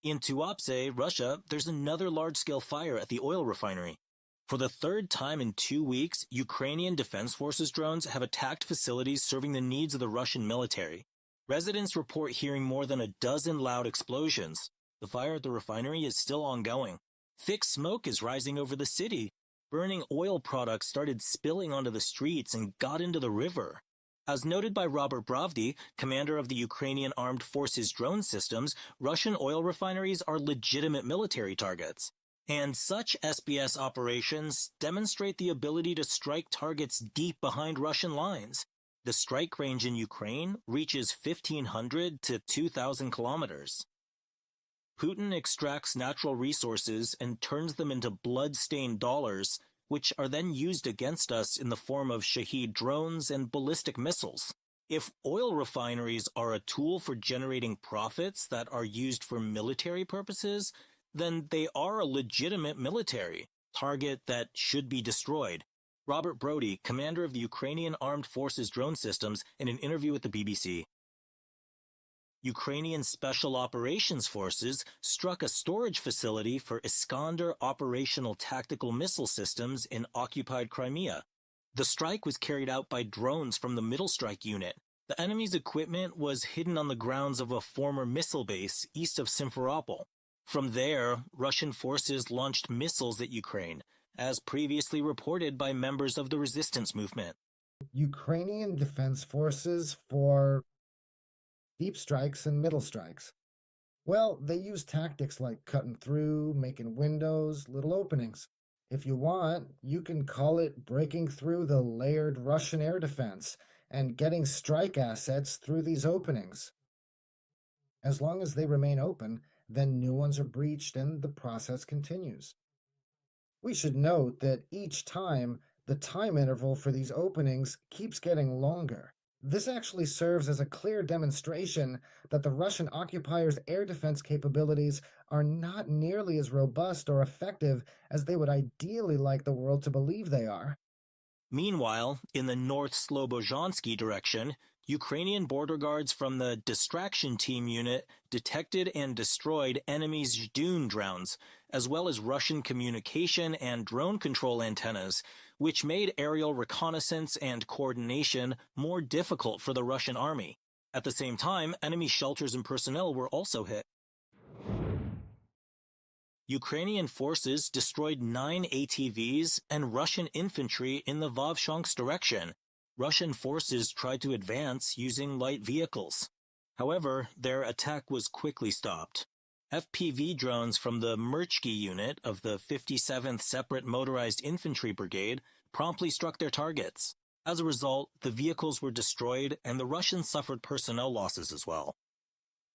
In Tuapse, Russia, there's another large-scale fire at the oil refinery. For the third time in 2 weeks, Ukrainian Defense Forces drones have attacked facilities serving the needs of the Russian military. Residents report hearing more than a dozen loud explosions. The fire at the refinery is still ongoing. Thick smoke is rising over the city. Burning oil products started spilling onto the streets and got into the river. As noted by Robert Bravdy, commander of the Ukrainian Armed Forces drone systems, Russian oil refineries are legitimate military targets. And such SBS operations demonstrate the ability to strike targets deep behind Russian lines. The strike range in Ukraine reaches 1,500 to 2,000 kilometers. Putin extracts natural resources and turns them into blood-stained dollars, which are then used against us in the form of Shahed drones and ballistic missiles. If oil refineries are a tool for generating profits that are used for military purposes, then they are a legitimate military target that should be destroyed. Robert Brody, commander of the Ukrainian Armed Forces drone systems, in an interview with the BBC. Ukrainian Special Operations Forces struck a storage facility for Iskander operational tactical missile systems in occupied Crimea. The strike was carried out by drones from the Middle Strike Unit. The enemy's equipment was hidden on the grounds of a former missile base east of Simferopol. From there, Russian forces launched missiles at Ukraine, as previously reported by members of the resistance movement. Ukrainian Defense Forces for deep strikes and middle strikes. Well, they use tactics like cutting through, making windows, little openings. If you want, you can call it breaking through the layered Russian air defense and getting strike assets through these openings. As long as they remain open, then new ones are breached and the process continues. We should note that each time, the time interval for these openings keeps getting longer. This actually serves as a clear demonstration that the Russian occupiers' air defense capabilities are not nearly as robust or effective as they would ideally like the world to believe they are. Meanwhile, in the North Slobozhansky direction, Ukrainian border guards from the Distraction Team unit detected and destroyed enemy Zhdun drones, as well as Russian communication and drone control antennas, which made aerial reconnaissance and coordination more difficult for the Russian army. At the same time, enemy shelters and personnel were also hit. Ukrainian forces destroyed 9 ATVs and Russian infantry in the Vovchansk direction. Russian forces tried to advance using light vehicles. However, their attack was quickly stopped. FPV drones from the Merchki unit of the 57th Separate Motorized Infantry Brigade promptly struck their targets. As a result, the vehicles were destroyed and the Russians suffered personnel losses as well.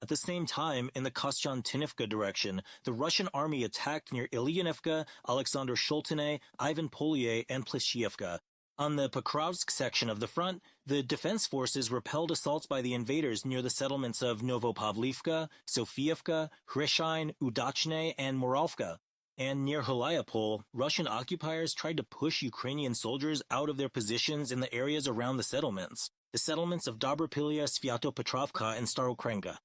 At the same time, in the Kostyantynivka direction, the Russian army attacked near Ilyanivka, Alexander Sholtine, Ivan Polye, and Pleshievka. On the Pokrovsk section of the front, the defense forces repelled assaults by the invaders near the settlements of Novopavlivka, Sofievka, Hryshine, Udachne, and Moravka. And near Heliopol, Russian occupiers tried to push Ukrainian soldiers out of their positions in the areas around the settlements of Dobropilya, Svyatopetrovka, and Starokrenka.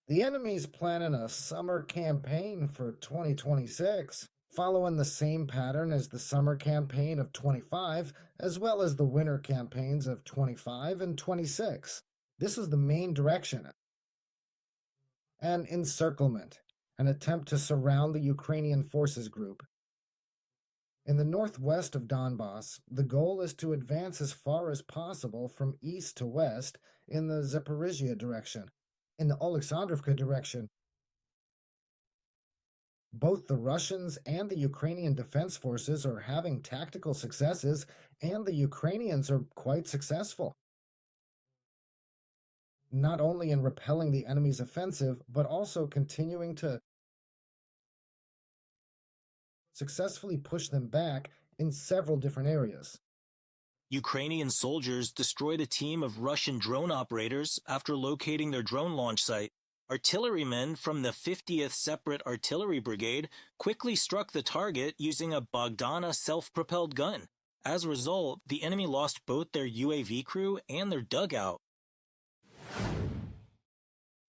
The enemy's planning a summer campaign for 2026, following the same pattern as the summer campaign of 25, as well as the winter campaigns of 25 and 26. This is the main direction. An encirclement, an attempt to surround the Ukrainian forces group. In the northwest of Donbass, the goal is to advance as far as possible from east to west in the Zaporizhia direction. In the Alexandrovka direction, both the Russians and the Ukrainian defense forces are having tactical successes, and the Ukrainians are quite successful. Not only in repelling the enemy's offensive, but also continuing to successfully push them back in several different areas. Ukrainian soldiers destroyed a team of Russian drone operators after locating their drone launch site. Artillerymen from the 50th Separate Artillery Brigade quickly struck the target using a Bogdana self-propelled gun. As a result, the enemy lost both their UAV crew and their dugout.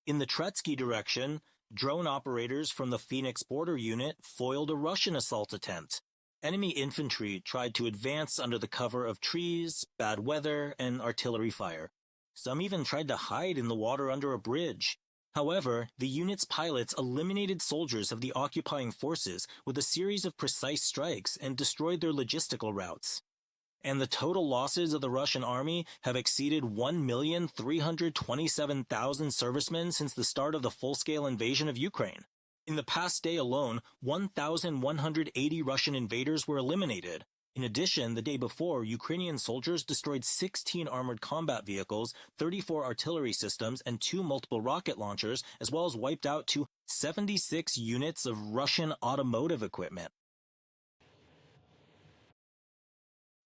In the Tretsky direction, Drone operators from the Phoenix Border Unit foiled a Russian assault attempt. Enemy infantry tried to advance under the cover of trees, bad weather, and artillery fire. Some even tried to hide in the water under a bridge. However, the unit's pilots eliminated soldiers of the occupying forces with a series of precise strikes and destroyed their logistical routes. And the total losses of the Russian army have exceeded 1,327,000 servicemen since the start of the full-scale invasion of Ukraine. In the past day alone, 1,180 Russian invaders were eliminated. In addition, the day before, Ukrainian soldiers destroyed 16 armored combat vehicles, 34 artillery systems, and 2 multiple rocket launchers, as well as wiped out 76 units of Russian automotive equipment.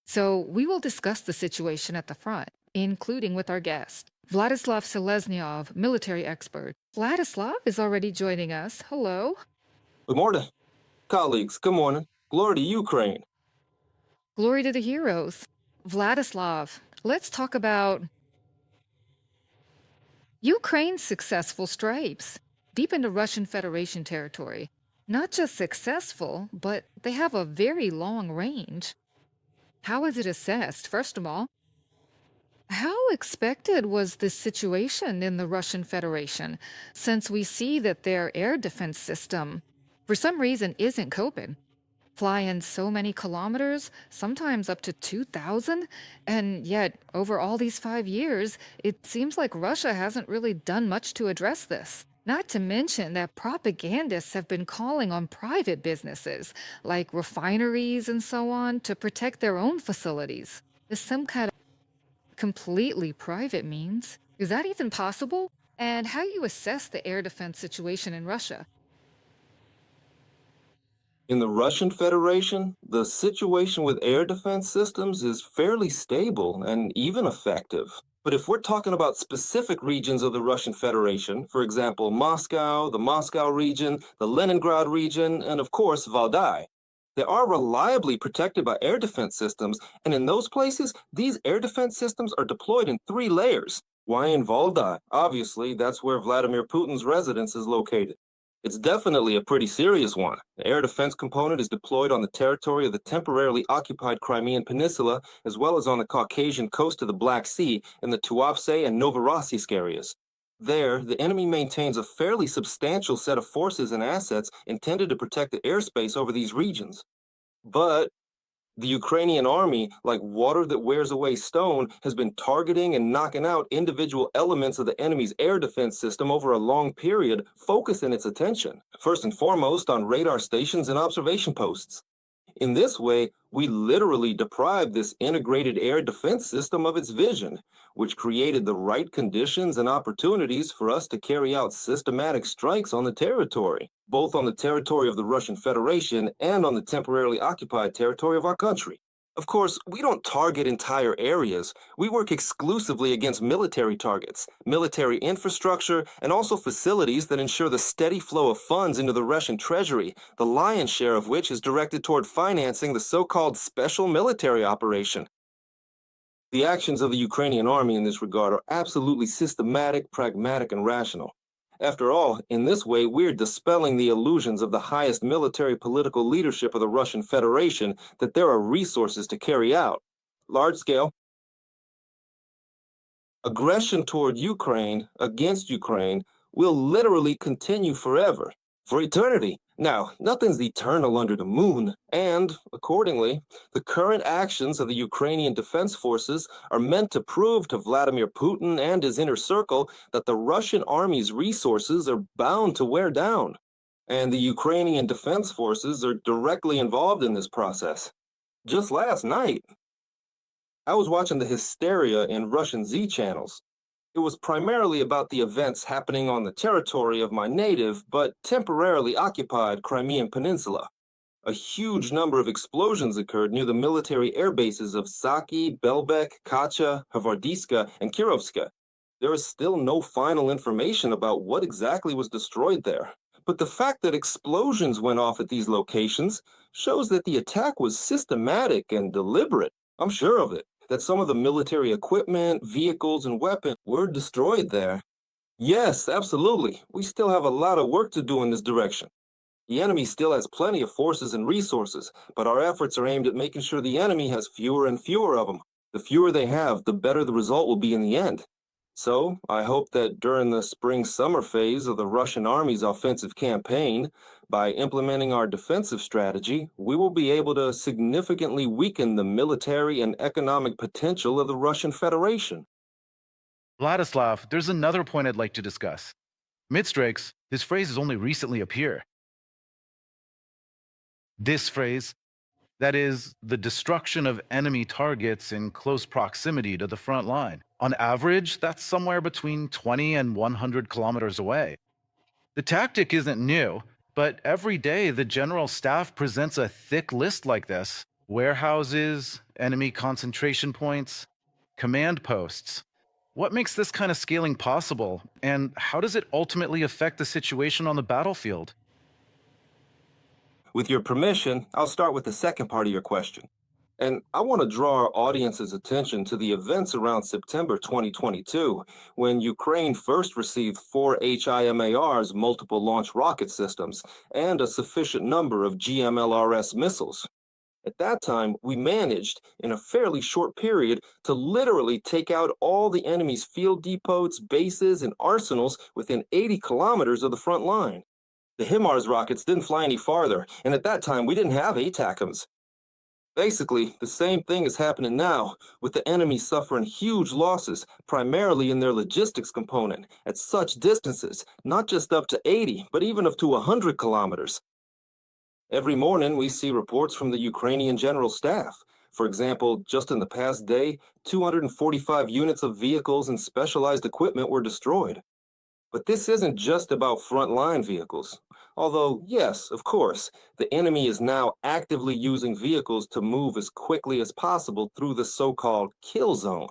So we will discuss the situation at the front, including with our guest, Vladislav Seleznyov, military expert. Vladislav is already joining us. Hello. Good morning. Colleagues, good morning. Glory to Ukraine. Glory to the heroes. Vladislav, let's talk about Ukraine's successful strikes deep into Russian Federation territory. Not just successful, but they have a very long range. How is it assessed, first of all? How expected was this situation in the Russian Federation, since we see that their air defense system, for some reason, isn't coping? Flying so many kilometers, sometimes up to 2,000, and yet, over all these 5 years, it seems like Russia hasn't really done much to address this. Not to mention that propagandists have been calling on private businesses, like refineries and so on, to protect their own facilities. Is some kind of completely private means? Is that even possible? And how do you assess the air defense situation in Russia? In the Russian Federation, the situation with air defense systems is fairly stable and even effective. But if we're talking about specific regions of the Russian Federation, for example, Moscow, the Moscow region, the Leningrad region, and of course, Valdai, they are reliably protected by air defense systems, and in those places, these air defense systems are deployed in 3 layers. Why in Valdai? Obviously, that's where Vladimir Putin's residence is located. It's definitely a pretty serious one. The air defense component is deployed on the territory of the temporarily occupied Crimean Peninsula, as well as on the Caucasian coast of the Black Sea in the Tuapse and Novorossiysk areas. There, the enemy maintains a fairly substantial set of forces and assets intended to protect the airspace over these regions. But the Ukrainian army, like water that wears away stone, has been targeting and knocking out individual elements of the enemy's air defense system over a long period, focusing its attention, first and foremost, on radar stations and observation posts. In this way, we literally deprived this integrated air defense system of its vision, which created the right conditions and opportunities for us to carry out systematic strikes on the territory, both on the territory of the Russian Federation and on the temporarily occupied territory of our country. Of course, we don't target entire areas. We work exclusively against military targets, military infrastructure, and also facilities that ensure the steady flow of funds into the Russian treasury, the lion's share of which is directed toward financing the so-called special military operation. The actions of the Ukrainian army in this regard are absolutely systematic, pragmatic, and rational. After all, in this way, we're dispelling the illusions of the highest military political leadership of the Russian Federation that there are resources to carry out large-scale aggression toward Ukraine, against Ukraine, will literally continue forever, for eternity. Now, nothing's eternal under the moon, and, accordingly, the current actions of the Ukrainian Defense Forces are meant to prove to Vladimir Putin and his inner circle that the Russian army's resources are bound to wear down, and the Ukrainian Defense Forces are directly involved in this process. Just last night, I was watching the hysteria in Russian Z channels. It was primarily about the events happening on the territory of my native but temporarily occupied Crimean Peninsula. A huge number of explosions occurred near the military airbases of Saki, Belbek, Kacha, Gvardiyske, and Kirovska. There is still no final information about what exactly was destroyed there. But the fact that explosions went off at these locations shows that the attack was systematic and deliberate. I'm sure of it, that some of the military equipment, vehicles, and weapons were destroyed there. Yes, absolutely. We still have a lot of work to do in this direction. The enemy still has plenty of forces and resources, but our efforts are aimed at making sure the enemy has fewer and fewer of them. The fewer they have, the better the result will be in the end. So, I hope that during the spring-summer phase of the Russian army's offensive campaign, by implementing our defensive strategy, we will be able to significantly weaken the military and economic potential of the Russian Federation. Vladislav, there's another point I'd like to discuss. Mid strikes, this phrase has only recently appeared. This phrase, that is, the destruction of enemy targets in close proximity to the front line. On average, that's somewhere between 20 and 100 kilometers away. The tactic isn't new, but every day the general staff presents a thick list like this: warehouses, enemy concentration points, command posts. What makes this kind of scaling possible, and how does it ultimately affect the situation on the battlefield? With your permission, I'll start with the second part of your question. And I want to draw our audience's attention to the events around September 2022, when Ukraine first received 4 HIMARS multiple launch rocket systems and a sufficient number of GMLRS missiles. At that time, we managed, in a fairly short period, to literally take out all the enemy's field depots, bases, and arsenals within 80 kilometers of the front line. The HIMARS rockets didn't fly any farther, and at that time we didn't have ATACMS. Basically, the same thing is happening now, with the enemy suffering huge losses, primarily in their logistics component, at such distances, not just up to 80, but even up to 100 kilometers. Every morning, we see reports from the Ukrainian General Staff. For example, just in the past day, 245 units of vehicles and specialized equipment were destroyed. But this isn't just about frontline vehicles. Although, yes, of course, the enemy is now actively using vehicles to move as quickly as possible through the so-called kill zone.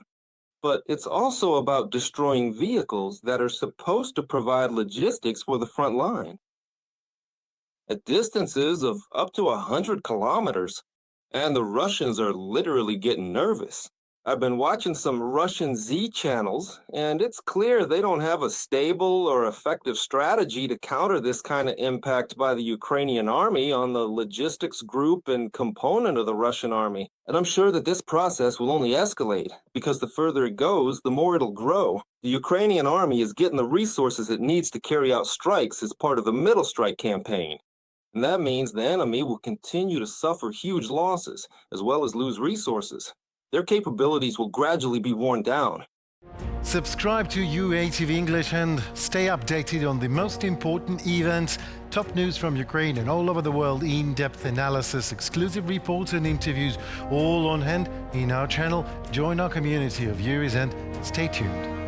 But it's also about destroying vehicles that are supposed to provide logistics for the front line. At distances of up to 100 kilometers, and the Russians are literally getting nervous. I've been watching some Russian Z channels, and it's clear they don't have a stable or effective strategy to counter this kind of impact by the Ukrainian army on the logistics group and component of the Russian army. And I'm sure that this process will only escalate, because the further it goes, the more it'll grow. The Ukrainian army is getting the resources it needs to carry out strikes as part of the middle strike campaign. And that means the enemy will continue to suffer huge losses, as well as lose resources. Their capabilities will gradually be worn down. Subscribe to UATV English and stay updated on the most important events, top news from Ukraine and all over the world, in-depth analysis, exclusive reports and interviews, all on hand in our channel. Join our community of viewers and stay tuned.